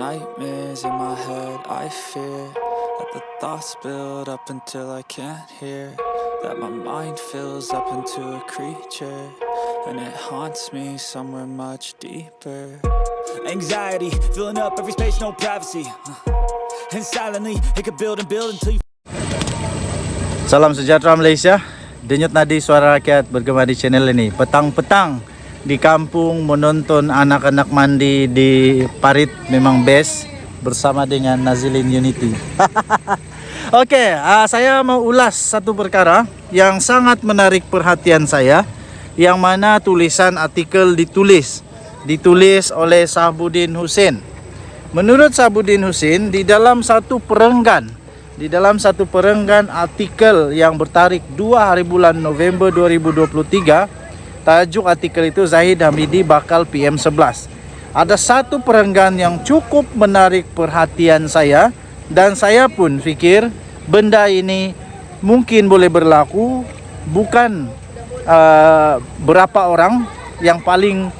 nightmares in my head, I fear that the thoughts build up until I can't hear, that my mind fills up into a creature, and it haunts me somewhere much deeper. Anxiety, filling up every space, no privacy, and silently, it could build and build until you... Salam sejahtera Malaysia. Denyut nadi suara rakyat bergema di channel ini. Petang-petang di kampung menonton anak-anak mandi di parit memang best bersama dengan Nazilin Unity. Oke, saya mau ulas satu perkara yang sangat menarik perhatian saya, yang mana tulisan artikel ditulis oleh Sahbudin Hussein. Menurut Sahbudin Hussein, di dalam satu perenggan artikel yang bertarikh 2 hari bulan November 2023, tajuk artikel itu Zahid Hamidi bakal PM11. Ada satu perenggan yang cukup menarik perhatian saya, dan saya pun fikir benda ini mungkin boleh berlaku bukan berapa orang yang paling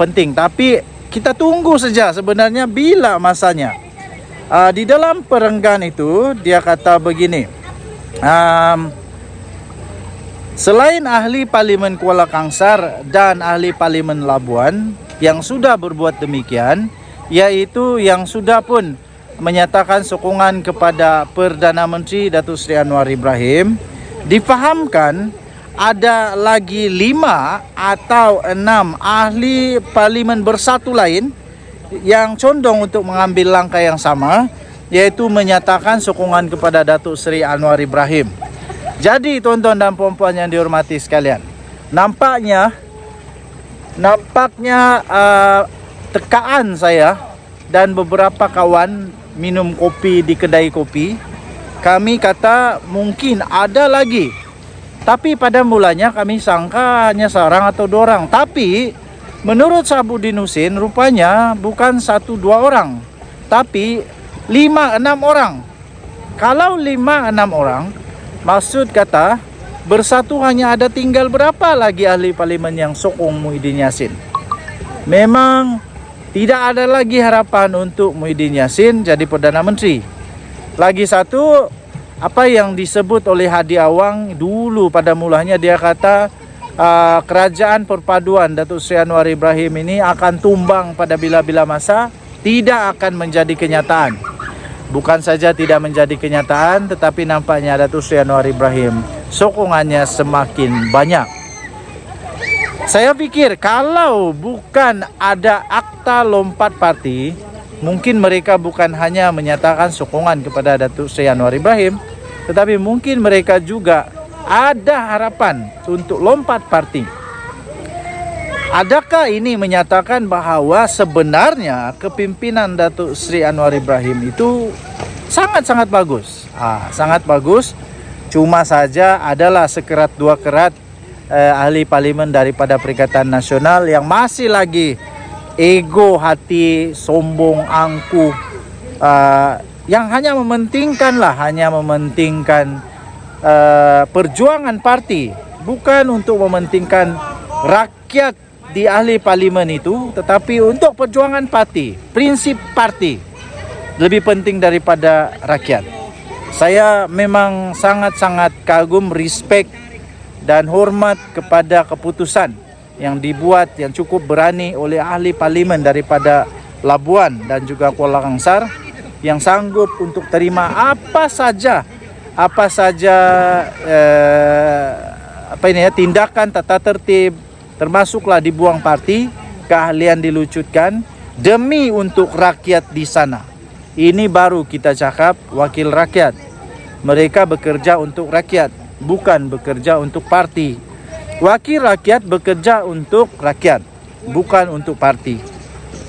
penting, tapi kita tunggu saja sebenarnya bila masanya. Di dalam perenggan itu dia kata begini, selain ahli Parlimen Kuala Kangsar dan ahli Parlimen Labuan yang sudah berbuat demikian, yaitu yang sudah pun menyatakan sokongan kepada Perdana Menteri Datuk Seri Anwar Ibrahim, difahamkan ada lagi 5 atau 6 ahli Parlimen Bersatu lain yang condong untuk mengambil langkah yang sama, yaitu menyatakan sokongan kepada Datuk Seri Anwar Ibrahim. Jadi tuan-tuan dan puan-puan yang dihormati sekalian, nampaknya tekaan saya dan beberapa kawan minum kopi di kedai kopi, kami kata mungkin ada lagi. Tapi pada mulanya kami sangka hanya seorang atau 2 orang. Tapi menurut Sahbudin Hussein, rupanya bukan 1-2 orang, tapi 5-6 orang. Kalau 5-6 orang, maksud kata Bersatu hanya ada tinggal berapa lagi ahli parlimen yang sokong Muhyiddin Yassin. Memang tidak ada lagi harapan untuk Muhyiddin Yassin jadi Perdana Menteri. Lagi satu, apa yang disebut oleh Hadi Awang dulu pada mulanya, dia kata kerajaan perpaduan Datuk Seri Anwar Ibrahim ini akan tumbang pada bila-bila masa, tidak akan menjadi kenyataan. Bukan saja tidak menjadi kenyataan, tetapi nampaknya Datuk Seri Anwar Ibrahim sokongannya semakin banyak. Saya pikir kalau bukan ada akta lompat parti, mungkin mereka bukan hanya menyatakan sokongan kepada Datuk Seri Anwar Ibrahim, tetapi mungkin mereka juga ada harapan untuk lompat parti. Adakah ini menyatakan bahawa sebenarnya kepimpinan Datuk Seri Anwar Ibrahim itu sangat-sangat bagus? Sangat bagus. Cuma saja adalah sekerat 2 kerat ahli parlimen daripada Perikatan Nasional yang masih lagi ego, hati, sombong, angkuh, yang hanya mementingkan perjuangan parti, bukan untuk mementingkan rakyat di ahli parlimen itu, tetapi untuk perjuangan parti, prinsip parti lebih penting daripada rakyat. Saya memang sangat-sangat kagum, respect dan hormat kepada keputusan yang dibuat yang cukup berani oleh ahli parlimen daripada Labuan dan juga Kuala Kangsar, yang sanggup untuk terima apa saja tindakan tata tertib, termasuklah dibuang parti, keahlian dilucutkan demi untuk rakyat di sana. Ini baru kita cakap wakil rakyat. Mereka bekerja untuk rakyat, bukan bekerja untuk parti. Wakil rakyat bekerja untuk rakyat, bukan untuk parti.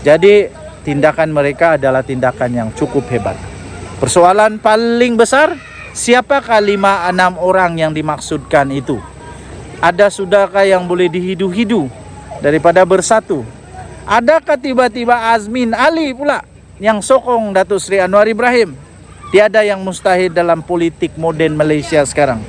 Jadi tindakan mereka adalah tindakan yang cukup hebat. Persoalan paling besar, siapakah 5-6 orang yang dimaksudkan itu? Ada sudahkah yang boleh dihidu-hidu daripada Bersatu? Adakah tiba-tiba Azmin Ali pula yang sokong Datuk Seri Anwar Ibrahim? Tiada yang mustahil dalam politik moden Malaysia sekarang.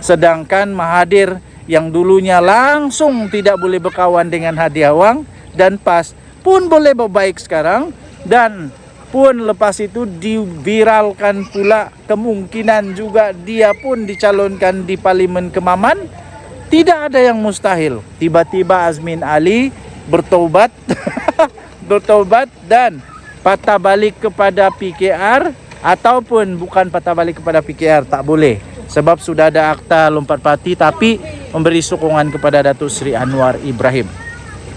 Sedangkan Mahathir yang dulunya langsung tidak boleh berkawan dengan Hadi Awang dan PAS pun boleh berbaik sekarang, dan pun lepas itu diviralkan pula kemungkinan juga dia pun dicalonkan di Parlimen Kemaman. Tidak ada yang mustahil. Tiba-tiba Azmin Ali bertaubat bertaubat dan patah balik kepada PKR, ataupun bukan patah balik kepada PKR, tak boleh sebab sudah ada akta lompat parti, tapi memberi sokongan kepada Datuk Seri Anwar Ibrahim.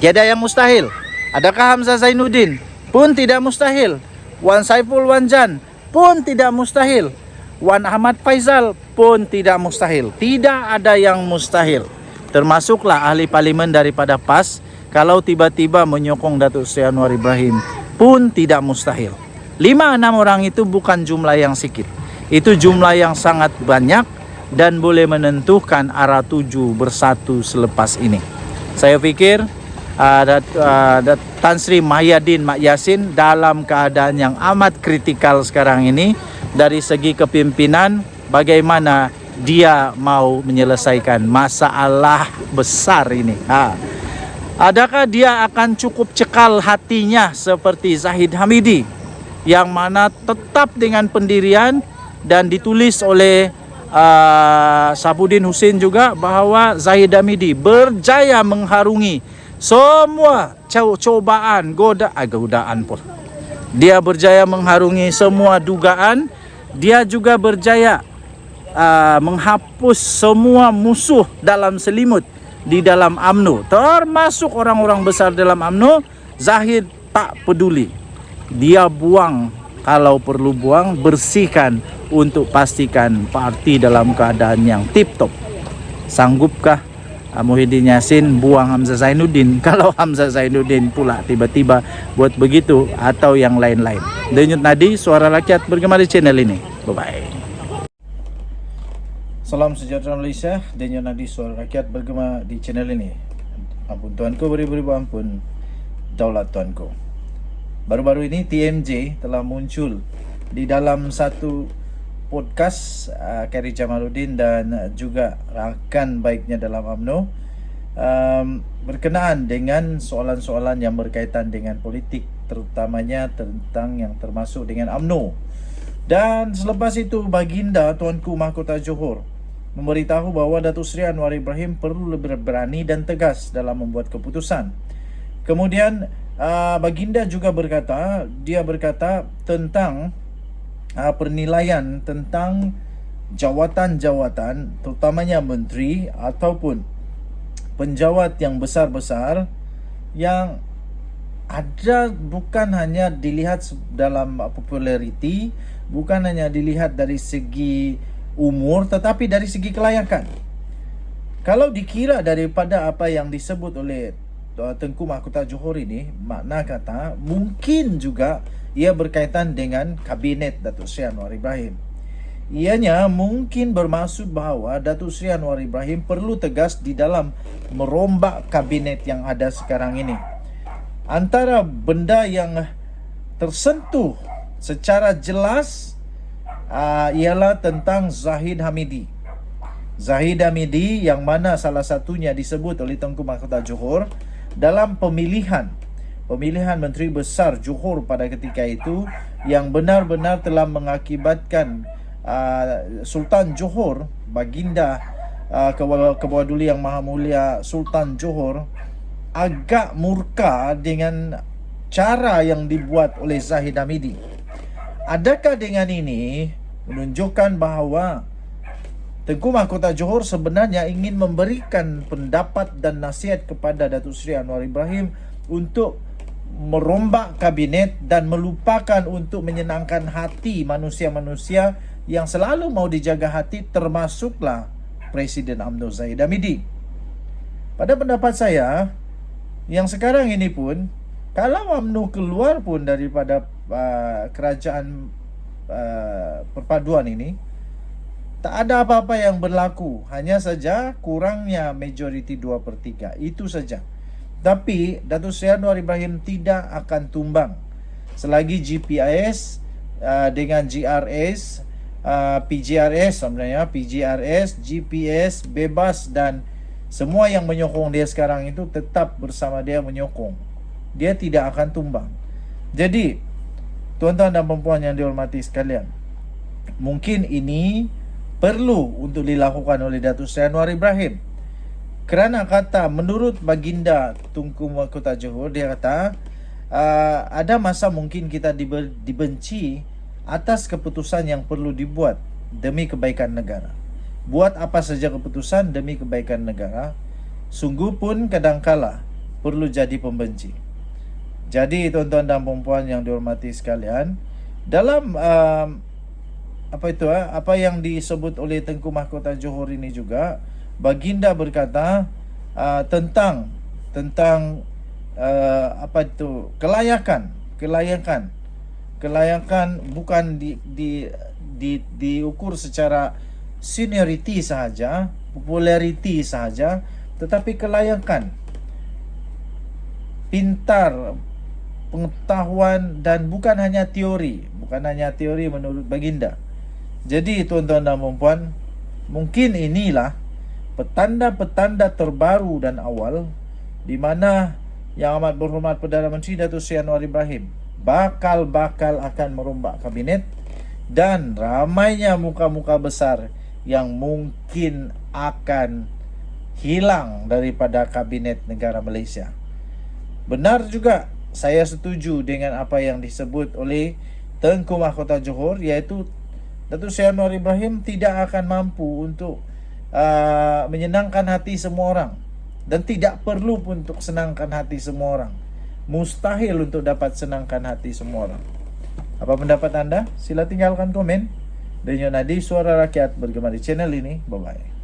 Tiada yang mustahil. Adakah Hamzah Zainuddin? Pun tidak mustahil. Wan Saiful Wanjan pun tidak mustahil. Wan Ahmad Faizal pun tidak mustahil. Tidak ada yang mustahil. Termasuklah ahli parlimen daripada PAS, kalau tiba-tiba menyokong Datuk Seri Anwar Ibrahim pun tidak mustahil. 5-6 orang itu bukan jumlah yang sikit. Itu jumlah yang sangat banyak dan boleh menentukan arah tuju bersatu selepas ini. Saya fikir Tan Sri Mahyadin Mak Yassin dalam keadaan yang amat kritikal sekarang ini dari segi kepimpinan, bagaimana dia mau menyelesaikan masalah besar ini. Adakah dia akan cukup cekal hatinya seperti Zahid Hamidi yang mana tetap dengan pendirian, dan ditulis oleh Safuddin Hussein juga bahawa Zahid Hamidi berjaya mengharungi semua cobaan, godaan pun. Dia berjaya mengharungi semua dugaan. Dia juga berjaya menghapus semua musuh dalam selimut di dalam UMNO, termasuk orang-orang besar dalam UMNO. Zahid tak peduli. Dia buang kalau perlu buang, bersihkan untuk pastikan parti dalam keadaan yang tip-top. Sanggupkah Muhyiddin Yassin buang Hamzah Zainuddin kalau Hamzah Zainuddin pula tiba-tiba buat begitu, atau yang lain-lain? Denyut Nadi, Suara Rakyat bergema di channel ini. Bye-bye. Salam sejahtera Malaysia. Denyut Nadi, Suara Rakyat bergema di channel ini. Ampun Tuanku, beribu-ribu ampun daulat Tuanku. Baru-baru ini TMJ telah muncul di dalam satu podcast Khairi Jamaluddin dan juga rakan baiknya dalam UMNO berkenaan dengan soalan-soalan yang berkaitan dengan politik, terutamanya tentang yang termasuk dengan UMNO. Dan selepas itu Baginda Tuanku Mahkota Johor memberitahu bahawa Datuk Seri Anwar Ibrahim perlu lebih berani dan tegas dalam membuat keputusan. Kemudian Baginda juga berkata tentang penilaian tentang jawatan-jawatan, terutamanya menteri ataupun penjawat yang besar-besar, yang ada bukan hanya dilihat dalam populariti, bukan hanya dilihat dari segi umur, tetapi dari segi kelayakan. Kalau dikira daripada apa yang disebut oleh Tengku Mahkota Johor ini, makna kata mungkin juga ia berkaitan dengan kabinet Datuk Seri Anwar Ibrahim. Ianya mungkin bermaksud bahawa Datuk Seri Anwar Ibrahim perlu tegas di dalam merombak kabinet yang ada sekarang ini. Antara benda yang tersentuh secara jelas ialah tentang Zahid Hamidi. Zahid Hamidi yang mana salah satunya disebut oleh Tengku Mahkota Johor dalam pemilihan Menteri Besar Johor pada ketika itu, yang benar-benar telah mengakibatkan Sultan Johor, Baginda Kebawah Duli Yang Maha Mulia Sultan Johor, agak murka dengan cara yang dibuat oleh Zahid Hamidi. Adakah dengan ini menunjukkan bahawa Tengku Mahkota Johor sebenarnya ingin memberikan pendapat dan nasihat kepada Datuk Seri Anwar Ibrahim untuk merombak kabinet dan melupakan untuk menyenangkan hati manusia-manusia yang selalu mau dijaga hati, termasuklah Presiden UMNO Zahid Hamidi. Pada pendapat saya, yang sekarang ini pun, kalau UMNO keluar pun daripada kerajaan perpaduan ini, tak ada apa-apa yang berlaku. Hanya saja kurangnya majoriti 2/3. Itu saja. Tapi Datuk Seri Anwar Ibrahim tidak akan tumbang selagi GPIS dengan GRS, PGRS sebenarnya, PGRS, GPS bebas dan semua yang menyokong dia sekarang itu tetap bersama dia menyokong. Dia tidak akan tumbang. Jadi tuan-tuan dan puan yang dihormati sekalian, mungkin ini perlu untuk dilakukan oleh Datuk Seri Anwar Ibrahim. Kerana kata menurut Baginda Tunku Mahkota Johor, dia kata ada masa mungkin kita dibenci atas keputusan yang perlu dibuat demi kebaikan negara. Buat apa saja keputusan demi kebaikan negara, sungguh pun kadangkala perlu jadi pembenci. Jadi tuan-tuan dan puan yang dihormati sekalian, dalam apa yang disebut oleh Tengku Mahkota Johor ini juga, Baginda berkata tentang kelayakan bukan diukur secara seniority sahaja, popularity sahaja, tetapi kelayakan, pintar, pengetahuan, dan bukan hanya teori menurut Baginda. Jadi tuan-tuan dan puan, mungkin inilah petanda-petanda terbaru dan awal di mana Yang Amat Berhormat Perdana Menteri Datuk Seri Anwar Ibrahim bakal akan merombak kabinet, dan ramainya muka-muka besar yang mungkin akan hilang daripada kabinet negara Malaysia. Benar juga, saya setuju dengan apa yang disebut oleh Tengku Mahkota Johor, iaitu Datuk Seri Anwar Ibrahim tidak akan mampu untuk menyenangkan hati semua orang, dan tidak perlu pun untuk senangkan hati semua orang. Mustahil untuk dapat senangkan hati semua orang. Apa pendapat anda? Sila tinggalkan komen. Dan Nadi Suara Rakyat bergema di channel ini. Bye-bye.